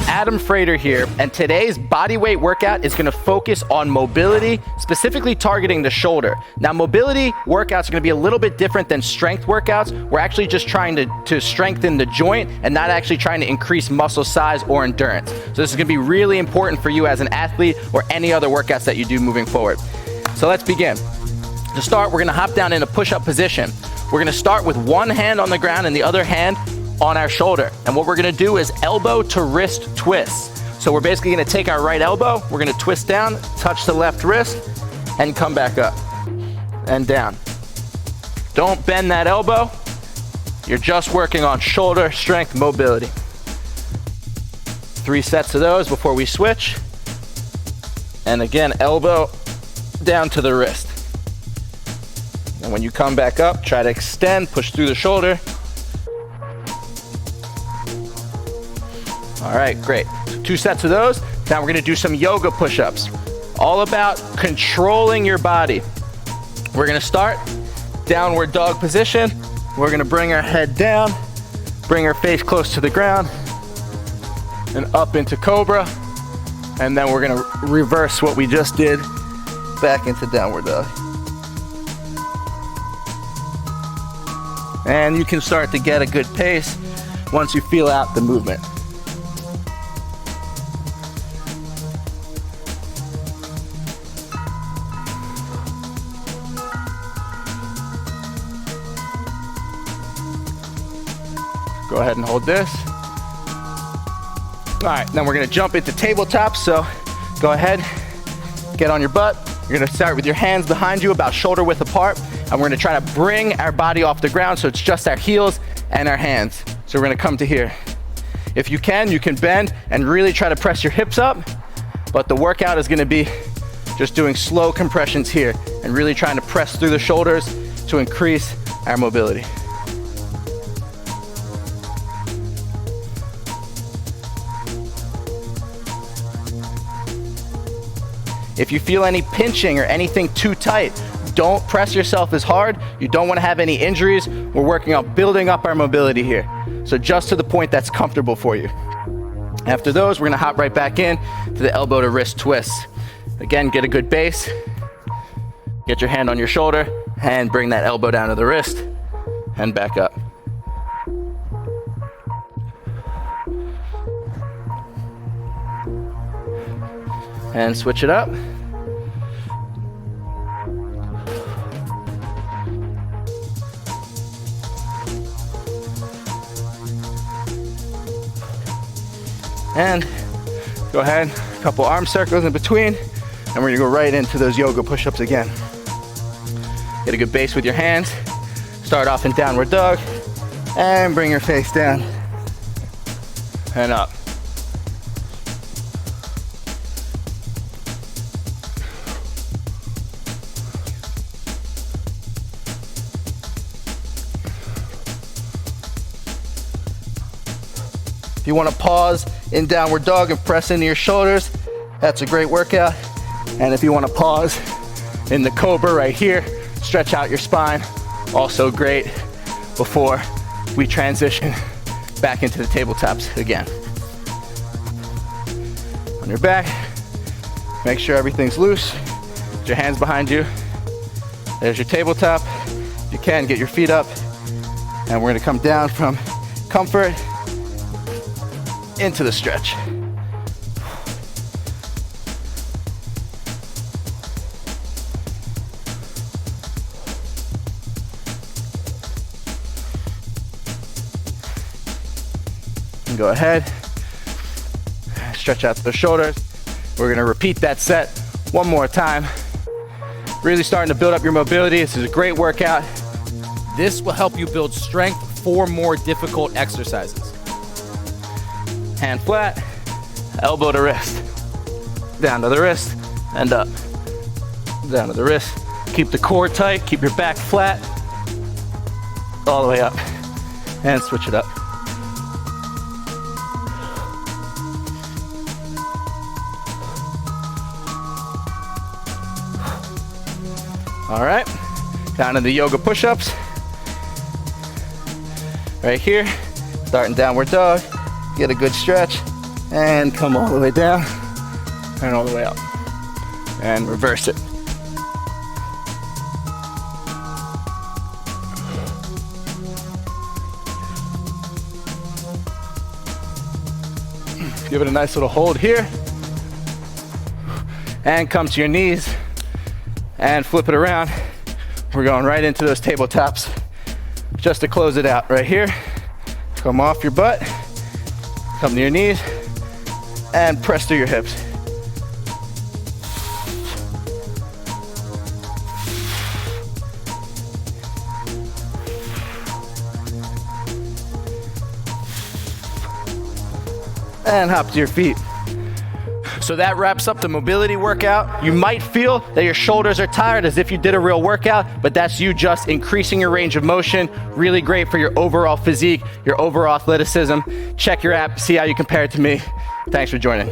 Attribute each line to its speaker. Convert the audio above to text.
Speaker 1: Adam Frater here, and today's bodyweight workout is gonna focus on mobility, specifically targeting the shoulder. Now, mobility workouts are gonna be a little bit different than strength workouts. We're actually just trying to strengthen the joint and not actually trying to increase muscle size or endurance. So this is gonna be really important for you as an athlete or any other workouts that you do moving forward. So let's begin. To start, we're gonna hop down in a push-up position. We're gonna start with one hand on the ground and the other hand on our shoulder. And what we're gonna do is elbow to wrist twists. So we're basically gonna take our right elbow, we're gonna twist down, touch the left wrist, and come back up and down. Don't bend that elbow. You're just working on shoulder strength mobility. 3 sets of those before we switch. And again, elbow down to the wrist. And when you come back up, try to extend, push through the shoulder. All right, great. So 2 sets of those. Now we're gonna do some yoga push-ups. All about controlling your body. We're gonna start downward dog position. We're gonna bring our head down, bring our face close to the ground, and up into cobra. And then we're gonna reverse what we just did back into downward dog. And you can start to get a good pace once you feel out the movement. Go ahead and hold this. All right, then we're gonna jump into tabletops. So go ahead, get on your butt. You're gonna start with your hands behind you about shoulder width apart. And we're gonna try to bring our body off the ground so it's just our heels and our hands. So we're gonna come to here. If you can bend and really try to press your hips up, but the workout is gonna be just doing slow compressions here and really trying to press through the shoulders to increase our mobility. If you feel any pinching or anything too tight, don't press yourself as hard. You don't want to have any injuries. We're working on building up our mobility here. So just to the point that's comfortable for you. After those, we're gonna hop right back in to the elbow to wrist twists. Again, get a good base. Get your hand on your shoulder and bring that elbow down to the wrist and back up. And switch it up. And go ahead, a couple arm circles in between, and we're gonna go right into those yoga push-ups again. Get a good base with your hands. Start off in downward dog, and bring your face down and up. If you want to pause in downward dog and press into your shoulders, that's a great workout. And if you want to pause in the cobra right here, stretch out your spine, also great before we transition back into the tabletops again. On your back, make sure everything's loose. Put your hands behind you. There's your tabletop. If you can, get your feet up. And we're gonna come down from comfort into the stretch. And go ahead, stretch out the shoulders. We're gonna repeat that set one more time. Really starting to build up your mobility. This is a great workout.
Speaker 2: This will help you build strength for more difficult exercises.
Speaker 1: Hand flat, elbow to wrist, down to the wrist, and up, down to the wrist. Keep the core tight, keep your back flat, all the way up, and switch it up. All right, down to the yoga push-ups. Right here, starting downward dog. Get a good stretch, and come all the way down and all the way up. And reverse it. Give it a nice little hold here. And come to your knees and flip it around. We're going right into those tabletops just to close it out right here. Come off your butt, come to your knees, and press through your hips. And hop to your feet. So that wraps up the mobility workout. You might feel that your shoulders are tired as if you did a real workout, but that's you just increasing your range of motion. Really great for your overall physique, your overall athleticism. Check your app, see how you compare it to me. Thanks for joining.